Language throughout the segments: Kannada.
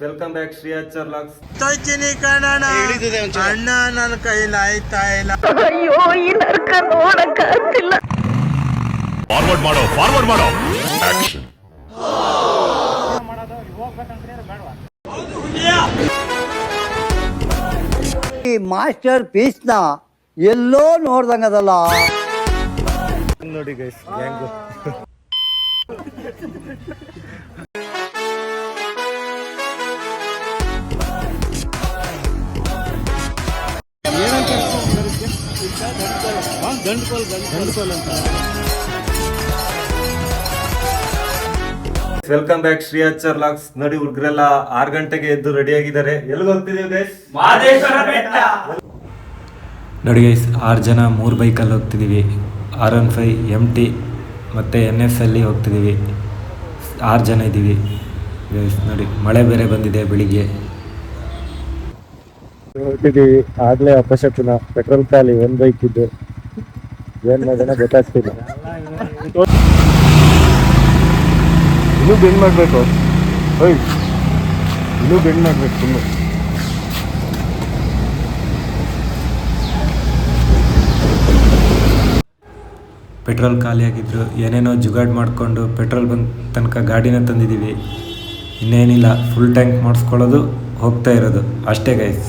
Welcome back Shri Achar logs. ತೊಯ್ತೀನಿ ಕಣಣ ಅಣ್ಣ ನನ್ನ ಕೈಲಿ ಆಯ್ತಾ ಇಲ್ಲ. ಅಯ್ಯೋ ಈ ನರ್ಕ ನೋಡಕ್ಕಾಗ್ತಿಲ್ಲ. ಫಾರ್ವರ್ಡ್ ಮಾಡೋ ಆಕ್ಷನ್. ಈ ಮಾಸ್ಟರ್ ಪೀಸ್ನ ಎಲ್ಲೋ ನೋಡ್ದಂಗದಲ್ಲ ನೋಡಿ guys gang. Welcome back Shri Achar logs. ನೋಡಿ ಹುಡುಗರೆಲ್ಲ 6 ಗಂಟೆಗೆ ಎದ್ದು ರೆಡಿ ಆಗಿದ್ದಾರೆ. ಎಲ್ಲಿಗೆ ಹೋಗ್ತಿದೀವಿ ಗೈಸ್? ನೋಡಿ ಗೈಸ್ 6 ಜನ 3 ಬೈಕಲ್ಲಿ ಹೋಗ್ತಿದ್ದೀವಿ. R15 MT ಮತ್ತು NS ಅಲ್ಲಿ ಹೋಗ್ತಿದ್ದೀವಿ. 6 ಜನ ಇದ್ದೀವಿ ಗೈಸ್. ನೋಡಿ ಮಳೆ ಬೇರೆ ಬಂದಿದೆ ಬೆಳಿಗ್ಗೆ. ಹೋಗ್ತಿದ್ದೀವಿ. ಆಗ್ಲೇ ಅಪಶಕುನ ಪೆಟ್ರೋಲ್ ಖಾಲಿ, ಒಂದು ಬೈಕ್ ಇದ್ದು ಏನ್ ಮಾಡೋಣ ಗೊತ್ತಾಗ್ತಿಲ್ಲ. ಇನ್ನೂ ಬೆಂಡ್ ಮಾಡಬೇಕು, ಇನ್ನೂ ಬೆಂಡ್ ಮಾಡಬೇಕು ತುಂಬ. ಪೆಟ್ರೋಲ್ ಖಾಲಿಯಾಗಿದ್ರು ಏನೇನೋ ಜುಗಾಡ್ ಮಾಡಿಕೊಂಡು ಪೆಟ್ರೋಲ್ ಬಂದ ತನಕ ಗಾಡಿನ ತಂದಿದ್ದೀವಿ. ಇನ್ನೇನಿಲ್ಲ, ಫುಲ್ ಟ್ಯಾಂಕ್ ಮಾಡಿಸ್ಕೊಳ್ಳೋದು, ಹೋಗ್ತಾ ಇರೋದು ಅಷ್ಟೇ ಗೈಸ್.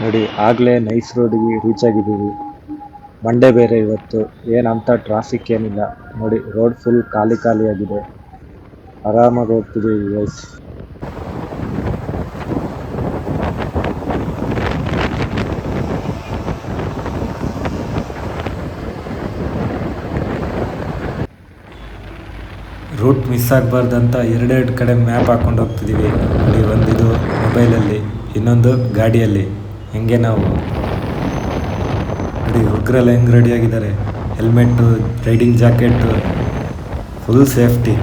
ನೋಡಿ ಆಗಲೇ ನೈಸ್ ರೋಡಿಗೆ ರೀಚ್ ಆಗಿದ್ದೀವಿ. ಮಂಡೇ ಬೇರೆ ಇವತ್ತು, ಏನಂತ ಟ್ರಾಫಿಕ್ ಏನಿಲ್ಲ. ನೋಡಿ ರೋಡ್ ಫುಲ್ ಖಾಲಿಯಾಗಿದೆ. ಆರಾಮಾಗಿ ಹೋಗ್ತಿದ್ದೀವಿ ಗೈಸ್. ರೂಟ್ ಮಿಸ್ ಆಗಬಾರ್ದಂತ ಎರಡೆರಡು ಕಡೆ ಮ್ಯಾಪ್ ಹಾಕ್ಕೊಂಡು ಹೋಗ್ತಿದ್ದೀವಿ. ನೋಡಿ ಒಂದಿದು ಮೊಬೈಲಲ್ಲಿ, ಇನ್ನೊಂದು ಗಾಡಿಯಲ್ಲಿ. ಹೆಂಗೆ ನಾವು ನೋಡಿ ಹುಡುಗರೆಲ್ಲ ಹೆಂಗೆ ರೆಡಿಯಾಗಿದ್ದಾರೆ. Helmet, riding jacket, full safety.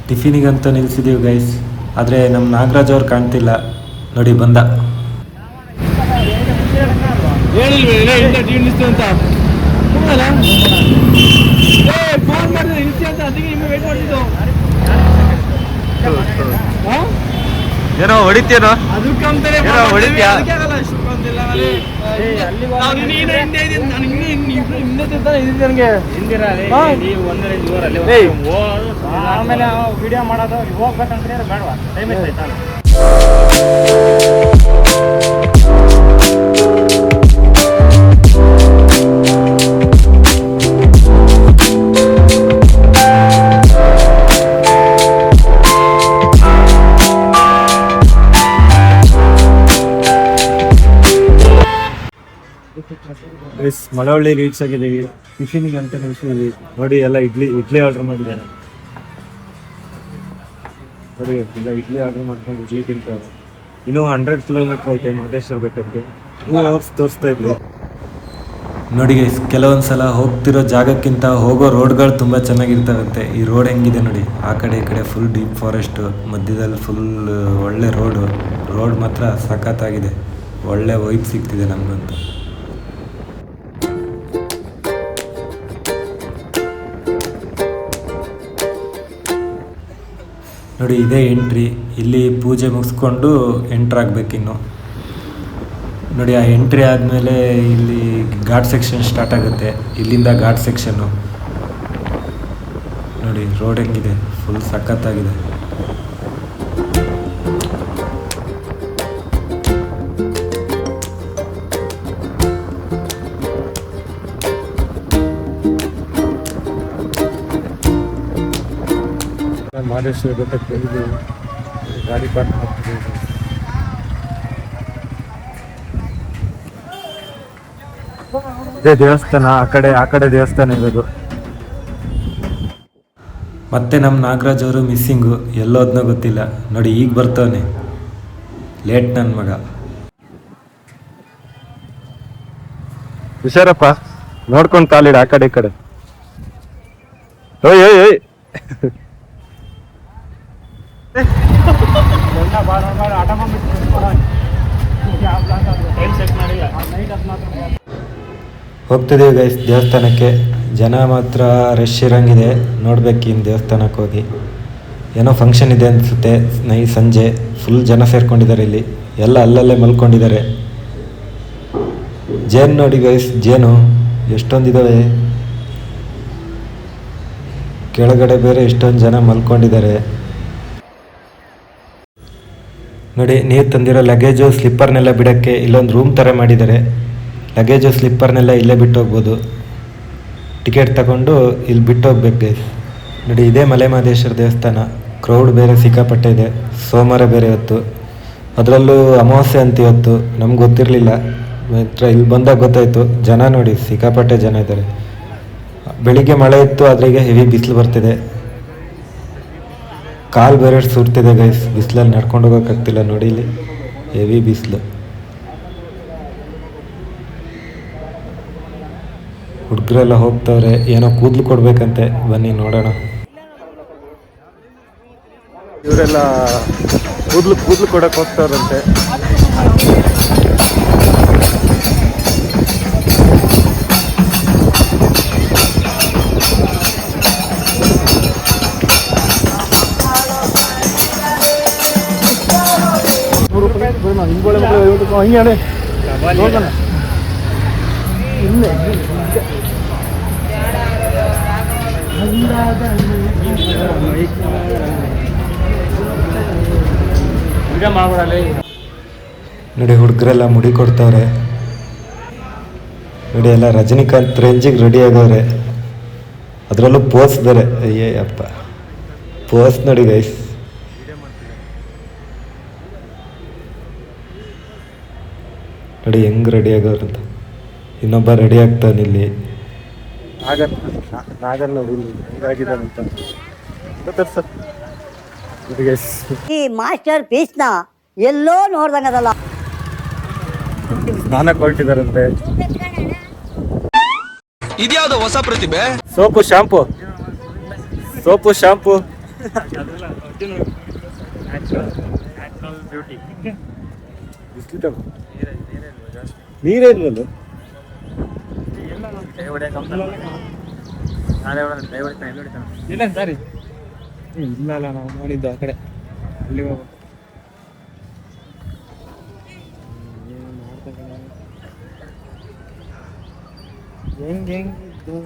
ಟಿಫಿನಿಗಂತ ನಿಲ್ಸಿದ್ದೀವಿ ಗೈಸ್. ಆದರೆ ನಮ್ಮ ನಾಗರಾಜ್ ಅವ್ರು ಕಾಣ್ತಿಲ್ಲ. ನೋಡಿ ಬಂದ. ಏನೋ ಹೊಡಿತೇನೋ, ಹೊಡಿತ್ಯಾ? ಆಮೇಲೆ ವಿಡಿಯೋ ಮಾಡೋದು ಹೋಗ್ಬೇಕಂದ್ರೆ ಬೇಡವಾ? ಟೈಮ್ ಆಯ್ತಾ? ಮಳವಳ್ಳಿ ರೀಚ್ ಆಗಿದ್ದೀವಿ. ಟಿಫಿನಿಗೆ ಅಂತ ನಿಲ್ಸಿದ್ದೀವಿ. ನೋಡಿ ಎಲ್ಲ ಇಡ್ಲಿ ಆರ್ಡರ್ ಮಾಡಿದ್ದಾರೆ. ನೋಡಿ ಎಲ್ಲ ಇಡ್ಲಿ ಆರ್ಡರ್ ಮಾಡ್ಕೊಂಡು ಇಡ್ಲಿ ತಿಂತಾರೆ. ಇನ್ನೂ 100 ಕಿಲೋಮೀಟರ್ ಐತೆ ಮಹದೇಶ್ವರ ಬೆಟ್ಟಕ್ಕೆ. 2 ಅವರ್ಸ್ ತೋರಿಸ್ತಾ ಇದ್ವಿ. ನೋಡಿ ಗೈಸ್, ಕೆಲವೊಂದು ಸಲ ಹೋಗ್ತಿರೋ ಜಾಗಕ್ಕಿಂತ ಹೋಗೋ ರೋಡ್ಗಳು ತುಂಬ ಚೆನ್ನಾಗಿರ್ತಾವಂತೆ. ಈ ರೋಡ್ ಹೆಂಗಿದೆ ನೋಡಿ, ಆ ಕಡೆ ಈ ಕಡೆ ಫುಲ್ ಡೀಪ್ ಫಾರೆಸ್ಟು, ಮಧ್ಯದಲ್ಲಿ ಫುಲ್ ಒಳ್ಳೆ ರೋಡ್ ಮಾತ್ರ ಸಖತ್ತಾಗಿದೆ. ಒಳ್ಳೆ ವೈಬ್ ಸಿಗ್ತಿದೆ ನಮಗಂತೂ. ನೋಡಿ ಇದೇ ಎಂಟ್ರಿ. ಇಲ್ಲಿ ಪೂಜೆ ಮುಗಿಸ್ಕೊಂಡು ಎಂಟ್ರಾಗಬೇಕಿನ್ನು. ನೋಡಿ ಆ ಎಂಟ್ರಿ ಆದಮೇಲೆ ಇಲ್ಲಿ ಘಾಟ್ ಸೆಕ್ಷನ್ ಸ್ಟಾರ್ಟ್ ಆಗುತ್ತೆ. ಇಲ್ಲಿಂದ ಘಾಟ್ ಸೆಕ್ಷನ್ನು. ನೋಡಿ ರೋಡ್ ಹೆಂಗಿದೆ, ಫುಲ್ ಸಖತ್ತಾಗಿದೆ. ಮಹದೇಶ್ವರ ಬೆಟ್ಟಕ್ಕೆ ಬಂದಿದ್ದೀವಿ. ಗಾಡಿ ಪಾರ್ಕ್ ಮಾಡ್ತಿದ್ದೀವಿ. ಇದೇ ದೇವಸ್ಥಾನ, ಆ ಕಡೆ ದೇವಸ್ಥಾನ ಇರೋದು. ಮತ್ತೆ ನಮ್ಮ ನಾಗರಾಜ್ ಅವರು ಮಿಸ್ಸಿಂಗು, ಎಲ್ಲೋದ್ನೋ ಗೊತ್ತಿಲ್ಲ. ನೋಡಿ ಈಗ ಬರ್ತಾವನೆ, ಲೇಟ್ ನನ್ನ ಮಗ. ಹುಷಾರಪ್ಪ, ನೋಡ್ಕೊಂಡು ಕಾಲಿಡ ಆ ಕಡೆ ಈ ಕಡೆ. ಓಯ್ ಓಯ್ ಓಯ್ ಹೋಗ್ತಿದ್ದೀವಿ ಗೈಸ್ ದೇವಸ್ಥಾನಕ್ಕೆ. ಜನ ಮಾತ್ರ ರಶ್ ಇರಂಗಿದೆ. ನೋಡ್ಬೇಕು ಇನ್ನು ದೇವಸ್ಥಾನಕ್ಕೆ ಹೋಗಿ. ಏನೋ ಫಂಕ್ಷನ್ ಇದೆ ಅನಿಸುತ್ತೆ. ಸಂಜೆ ಫುಲ್ ಜನ ಸೇರ್ಕೊಂಡಿದ್ದಾರೆ ಇಲ್ಲಿ. ಎಲ್ಲ ಅಲ್ಲಲ್ಲೇ ಮಲ್ಕೊಂಡಿದ್ದಾರೆ. ಜೇನು ನೋಡಿ ಗೈಸ್, ಜೇನು ಎಷ್ಟೊಂದಿದ್ದಾವೆ. ಕೆಳಗಡೆ ಬೇರೆ ಎಷ್ಟೊಂದು ಜನ ಮಲ್ಕೊಂಡಿದ್ದಾರೆ ನೋಡಿ. ನೀವು ತಂದಿರೋ ಲಗೇಜು ಸ್ಲಿಪ್ಪರ್ನೆಲ್ಲ ಬಿಡೋಕ್ಕೆ ಇಲ್ಲೊಂದು ರೂಮ್ ಥರ ಮಾಡಿದ್ದಾರೆ. ಲಗೇಜು ಸ್ಲಿಪ್ಪರ್ನೆಲ್ಲ ಇಲ್ಲೇ ಬಿಟ್ಟು ಹೋಗ್ಬೋದು. ಟಿಕೆಟ್ ತಗೊಂಡು ಇಲ್ಲಿ ಬಿಟ್ಟು ಹೋಗ್ಬೇಕು ಗೈಸ್. ನೋಡಿ, ಇದೇ ಮಲೆ ಮಹದೇಶ್ವರ ದೇವಸ್ಥಾನ. ಕ್ರೌಡ್ ಬೇರೆ ಸಿಕ್ಕಾಪಟ್ಟೆ ಇದೆ. ಸೋಮವಾರ ಬೇರೆ ಇವತ್ತು, ಅದರಲ್ಲೂ ಅಮಾವಾಸ್ಯೆ ಅಂತ ಇವತ್ತು. ನಮ್ಗೆ ಗೊತ್ತಿರಲಿಲ್ಲ, ಮಾತ್ರ ಇಲ್ಲಿ ಬಂದಾಗ ಗೊತ್ತಾಯಿತು. ಜನ ನೋಡಿ ಸಿಕ್ಕಾಪಟ್ಟೆ ಜನ ಇದ್ದಾರೆ. ಬೆಳಿಗ್ಗೆ ಮಳೆ ಇತ್ತು, ಆದರೆ ಈಗ ಹೆವಿ ಬಿಸಿಲು ಬರ್ತಿದೆ. ಕಾಲು ಬೇರೆ ಸುರ್ತಿದೆ ಗೈಸ್. ಬಿಸಿಲಲ್ಲಿ ನಡ್ಕೊಂಡು ಹೋಗೋಕ್ಕಾಗ್ತಿಲ್ಲ ನೋಡಿ, ಇಲ್ಲಿ ಹೆವಿ ಬಿಸಿಲು. ಹುಡುಗರೆಲ್ಲ ಹೋಗ್ತವ್ರೆ, ಏನೋ ಕೂದಲು ಕೊಡ್ಬೇಕಂತೆ. ಬನ್ನಿ ನೋಡೋಣ. ಇವರೆಲ್ಲ ಕೂದಲು ಕೊಡಕ್ಕೆ ಹೋಗ್ತಾರಂತೆ. ನೋಡಿ, ಹುಡುಗರೆಲ್ಲ ಮುಡಿ ಕೊಡ್ತವ್ರೆ ನೋಡಿ. ಎಲ್ಲ ರಜನಿಕಾಂತ್ ರೇಂಜಿಗೆ ರೆಡಿ ಆಗವ್ರೆ. ಅದರಲ್ಲೂ ಪೋಸ್ ಬೇರೆ. ಅಯ್ಯೇ ಅಪ್ಪ, ಪೋಸ್ ನೋಡಿ ಗೈಸ್. ನೋಡಿ ಹೆಂಗ್ ರೆಡಿ ಆಗವ್ರಂತ. ಇನ್ನೊಬ್ಬ ರೆಡಿ ಆಗ್ತಾನಿಲ್ಲಿ. ನಾಗರ್ ನೋಡಿ ಹೆಂಗಾಗಿದ್ದಾರಂತ. ಈ ಮಾಸ್ಟರ್ ಪೀಸ್ನ ಎಲ್ಲೋ ನೋಡ್ದಂಗದಲ್ಲ. ಸ್ನಾನ ಕೊಟ್ಟಿದಾರಂತೆ. ಇದ್ಯಾವುದೋ ಹೊಸ ಪ್ರತಿಭೆ. ಸೋಪು ಶಾಂಪು ನೀರೇ ಇಲ್ವಲ್ಲ. ಇಲ್ಲ ಸರಿ, ಇಲ್ಲ ನಾವು ನೋಡಿದ್ದು ಆ ಕಡೆ. ಅಲ್ಲಿ ಹೋಗು. ಹೆಂಗಿದ್ದು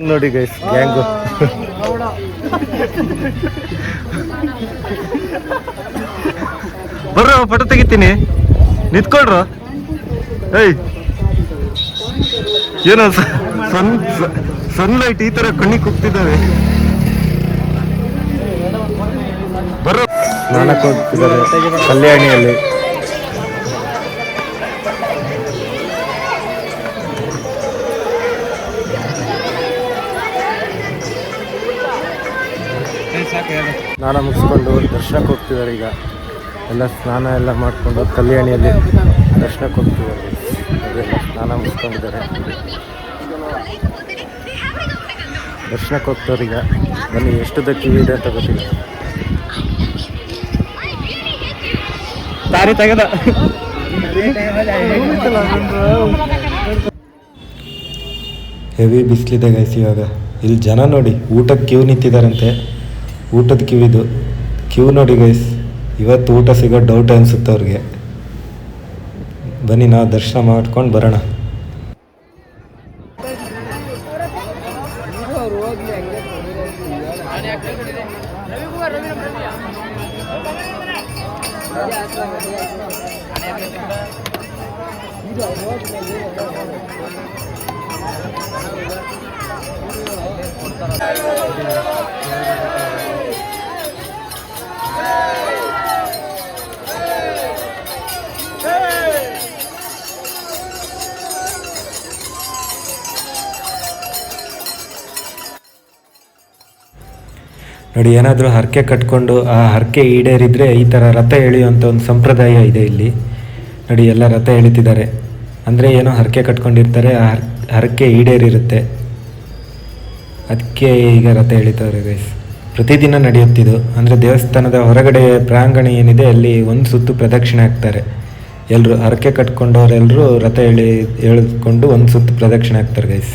ನೋಡಿ ಗೈಸ್, ಗ್ಯಾಂಗು. ಬರ್ರ ಫೋಟೋ ತೆಗಿತೀನಿ, ನಿಂತ್ಕೊಳ್ರ. ಏಯ್, ಏನೋ ಸನ್ಲೈಟ್ ಈ ತರ ಕಣ್ಣಿಗೆ ಕುಗ್ತಿದ್ದಾವೆ. ಬರ್ರ, ಸ್ನಾನಕ್ಕೆ ಹೋಗ್ತಿದ್ದಾರೆ ಕಲ್ಯಾಣಿಯಲ್ಲಿ. ಸ್ನಾನ ಮುಗಿಸ್ಕೊಂಡು ದರ್ಶನಕ್ಕೆ ಹೋಗ್ತಿದ್ದಾರೆ. ಈಗ ಎಲ್ಲ ಸ್ನಾನ ಎಲ್ಲ ಮಾಡಿಕೊಂಡು ಕಲ್ಯಾಣಿಯಲ್ಲಿ ದರ್ಶನಕ್ಕೆ ಹೋಗ್ತಿದ್ದಾರೆ. ಅದೆಲ್ಲ ಸ್ನಾನ ಮುಗಿಸ್ಕೊಂಡಿದ್ದಾರೆ, ದರ್ಶನಕ್ಕೆ ಹೋಗ್ತವ್ರು. ಈಗ ಬನ್ನಿ, ಎಷ್ಟು ಕ್ಯೂ ಇದೆ ಅಂತ ಗೊತ್ತಿಲ್ಲ. ದಾರಿ ತೆಗೆದ ಹೆವಿ ಬಿಸಿಲಿದೆ ಗೈಸ್ ಇವಾಗ. ಇಲ್ಲಿ ಜನ ನೋಡಿ ಊಟಕ್ಕೆ ಕ್ಯೂ ನಿಂತಿದ್ದಾರಂತೆ. ಊಟದ ಕ್ಯೂ ಇದು. ಕ್ಯೂ ನೋಡಿ ಗೈಸ್, ಇವತ್ತು ಊಟ ಸಿಗೋ ಡೌಟ್ ಅನಿಸುತ್ತೆ ಅವ್ರಿಗೆ. ಬನ್ನಿ ನಾವು ದರ್ಶನ ಮಾಡ್ಕೊಂಡು ಬರೋಣ. ನೋಡಿ, ಏನಾದರೂ ಹರಕೆ ಕಟ್ಕೊಂಡು ಆ ಹರಕೆ ಈಡೇರಿದ್ರೆ ಈ ಥರ ರಥ ಎಳೆಯುವಂಥ ಒಂದು ಸಂಪ್ರದಾಯ ಇದೆ ಇಲ್ಲಿ. ನೋಡಿ, ಎಲ್ಲ ರಥ ಎಳಿತಿದ್ದಾರೆ. ಅಂದರೆ ಏನೋ ಹರಕೆ ಕಟ್ಕೊಂಡಿರ್ತಾರೆ, ಆ ಹರಕೆ ಈಡೇರಿರುತ್ತೆ, ಅದಕ್ಕೆ ಈಗ ರಥ ಎಳಿತಾರೆ ಗೈಸ್. ಪ್ರತಿದಿನ ನಡೆಯುತ್ತಿದ್ದು. ಅಂದರೆ ದೇವಸ್ಥಾನದ ಹೊರಗಡೆ ಪ್ರಾಂಗಣ ಏನಿದೆ ಅಲ್ಲಿ ಒಂದು ಸುತ್ತು ಪ್ರದಕ್ಷಿಣೆ ಹಾಕ್ತಾರೆ. ಎಲ್ಲರೂ ಹರಕೆ ಕಟ್ಕೊಂಡವರೆಲ್ಲರೂ ರಥ ಎಳೆದುಕೊಂಡು ಒಂದು ಸುತ್ತು ಪ್ರದಕ್ಷಿಣೆ ಹಾಕ್ತಾರೆ ಗೈಸ್.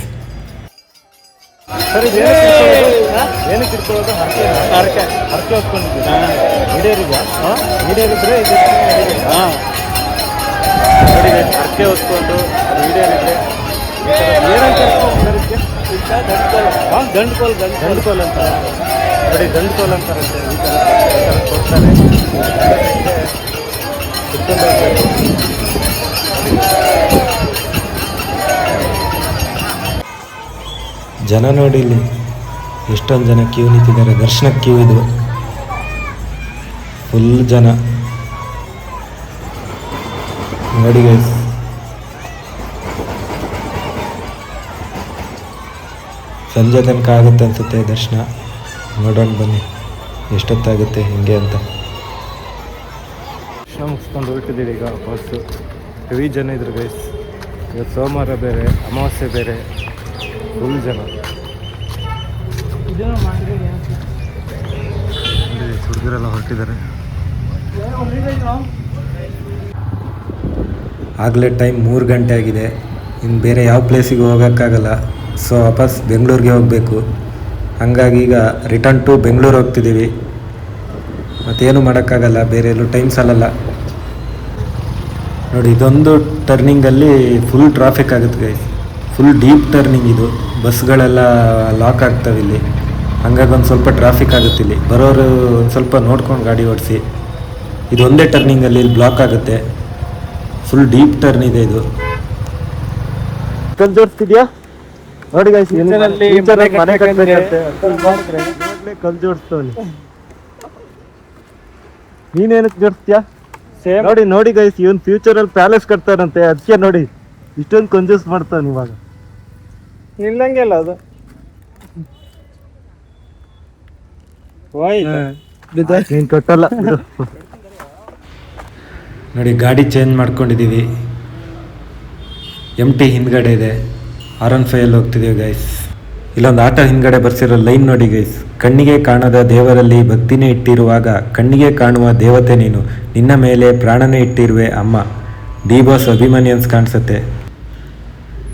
ಏನಕ್ಕೆ ಇಟ್ಕೊಳ್ಳೋದು? ಹರಕೆ ಹೊತ್ಕೊಂಡಿದ್ದೀರಾ? ಈಡೇರಿದ್ಯಾ? ಈಡೇರಿದ್ರೆ ಹಾಂ ನೋಡಿ, ಹರಕೆ ಹೊತ್ಕೊಂಡು ಈಡೇರಿದ್ರೆ ಏನಂತ ದಂಡ್ಕೋಲ್ ಅಂತ ನೋಡಿ, ದಂಡ್ಕೋಲ್ ಅಂತಾರಂತೆ. ಈ ಥರ ಕೊಡ್ತಾರೆ. ಜನ ನೋಡಿ, ಇಲ್ಲಿ ಎಷ್ಟೊಂದು ಜನ ಕ್ಯೂ ನಿಂತಿದ್ದಾರೆ. ದರ್ಶನಕ್ಕೆ ಕ್ಯೂ ಇದು, ಫುಲ್ ಜನ ನೋಡಿ ಗೈಸ್. ಸಂಜೆ ತನಕ ಆಗುತ್ತೆ ಅನ್ಸುತ್ತೆ ದರ್ಶನ. ನೋಡೋಣ ಬನ್ನಿ ಎಷ್ಟೊತ್ತಾಗುತ್ತೆ ಹಿಂಗೆ ಅಂತ. ದರ್ಶನ ಮುಗಿಸ್ಕೊಂಡು ಹೊರಟಿದ್ದೀವಿ ಈಗ ಬಸ್ಸು. ಹೆವಿ ಜನ ಇದ್ರು ಗೈಸ್. ಇವತ್ತು ಸೋಮವಾರ ಬೇರೆ, ಅಮಾವಾಸ್ಯೆ ಬೇರೆ, ಫುಲ್ ಜನ. ಹುಡುಗರೆಲ್ಲ ಹೊರಟಿದ್ದಾರೆ. ಆಗಲೇ ಟೈಮ್ 3 ಗಂಟೆ ಆಗಿದೆ. ಇನ್ನು ಬೇರೆ ಯಾವ ಪ್ಲೇಸಿಗೆ ಹೋಗೋಕ್ಕಾಗಲ್ಲ. ಸೊ ವಾಪಸ್ ಬೆಂಗಳೂರಿಗೆ ಹೋಗಬೇಕು. ಹಾಗಾಗಿ ಈಗ ರಿಟರ್ನ್ ಟು ಬೆಂಗಳೂರು ಹೋಗ್ತಿದ್ದೀವಿ. ಮತ್ತೇನು ಮಾಡೋಕ್ಕಾಗಲ್ಲ, ಬೇರೆ ಎಲ್ಲೂ ಟೈಮ್ ಸಾಲಲ್ಲ. ನೋಡಿ, ಇದೊಂದು ಟರ್ನಿಂಗಲ್ಲಿ ಫುಲ್ ಟ್ರಾಫಿಕ್ ಆಗುತ್ತೆ ಗೈಸ್. ಫುಲ್ ಡೀಪ್ ಟರ್ನಿಂಗ್ ಇದು. ಬಸ್ಗಳೆಲ್ಲ ಲಾಕ್ ಆಗ್ತವೆ ಇಲ್ಲಿ. ಹಂಗಾಗಿ ಒಂದು ಸ್ವಲ್ಪ ಟ್ರಾಫಿಕ್ ಆಗುತ್ತೆ ಇಲ್ಲಿ. ಬರೋರು ಒಂದು ಸ್ವಲ್ಪ ನೋಡ್ಕೊಂಡು ಗಾಡಿ ಓಡಿಸಿ. ಇದು ಒಂದೇ ಟರ್ನಿಂಗಲ್ಲಿ ಇಲ್ಲಿ ಬ್ಲಾಕ್ ಆಗುತ್ತೆ. ಫುಲ್ ಡೀಪ್ ಟರ್ನ್ ಇದೆ ಇದು. ಕಲ್ ಜೋಡಿಸ್ತಿದ್ಯಾ ನೋಡಿ ಗೈಸ್. ಮನೆ ಕಟ್ಬೇಕಂತೆ, ಕಲ್ ಜೋಡಿಸ್ತವನಿ. ನೀನೇನಕ್ಕೆ ಜೋಡಿಸ್ತೀಯಾ? ನೋಡಿ ಗೈಸ್, ಇವನ್ ಫ್ಯೂಚರಲ್ಲಿ ಪ್ಯಾಲೇಸ್ ಕಟ್ತಾರಂತೆ. ಅದಕ್ಕೆ ನೋಡಿ ಇಷ್ಟೊಂದು ಕಂಜೂಸ್ ಮಾಡ್ತಾನೆ ಇವಾಗ. ಇಲ್ಲಂಗೆ ಅಲ್ಲ ಅದು. ನೀನ್ ಕಟ್ಟಲ್ಲ. ನೋಡಿ, ಗಾಡಿ ಚೇಂಜ್ ಮಾಡ್ಕೊಂಡಿದ್ದೀವಿ. MT ಹಿಂದ್ಗಡೆ ಇದೆ. R15 ಹೋಗ್ತಿದ್ದೀವಿ guys. ಇಲ್ಲೊಂದು ಆಟೋ ಹಿಂದ್ಗಡೆ ಬರ್ಸಿರೋ ಲೈನ್ ನೋಡಿ ಗೈಸ್. ಕಣ್ಣಿಗೆ ಕಾಣದ ದೇವರಲ್ಲಿ ಭಕ್ತಿನೇ ಇಟ್ಟಿರುವಾಗ ಕಣ್ಣಿಗೆ ಕಾಣುವ ದೇವತೆ ನೀನು, ನಿನ್ನ ಮೇಲೆ ಪ್ರಾಣನೇ ಇಟ್ಟಿರುವೆ ಅಮ್ಮ. ಡಿ ಬಾಸ್ ಅಭಿಮನ್ಯನ್ಸ್ ಕಾಣಿಸುತ್ತೆ.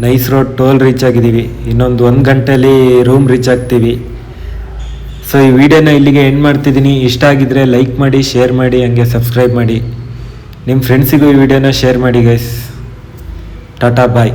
ನೈಸ್ ರೋಡ್ ಟೋಲ್ ರೀಚ್ ಆಗಿದ್ದೀವಿ. ಇನ್ನೊಂದು 1 ಗಂಟೆಯಲ್ಲಿ ರೂಮ್ ರೀಚ್ ಆಗ್ತೀವಿ. ಸೊ ಈ ವಿಡಿಯೋನ ಇಲ್ಲಿಗೆ ಎಂಡ್ ಮಾಡ್ತಿದ್ದೀನಿ. ಇಷ್ಟ ಆಗಿದ್ರೆ ಲೈಕ್ ಮಾಡಿ, ಶೇರ್ ಮಾಡಿ, ಹಂಗೆ ಸಬ್ಸ್ಕ್ರೈಬ್ ಮಾಡಿ. ನಿಮ್ಮ ಫ್ರೆಂಡ್ಸಿಗೂ ಈ ವಿಡಿಯೋನ ಶೇರ್ ಮಾಡಿ ಗೈಸ್. ಟಾಟಾ ಬಾಯ್.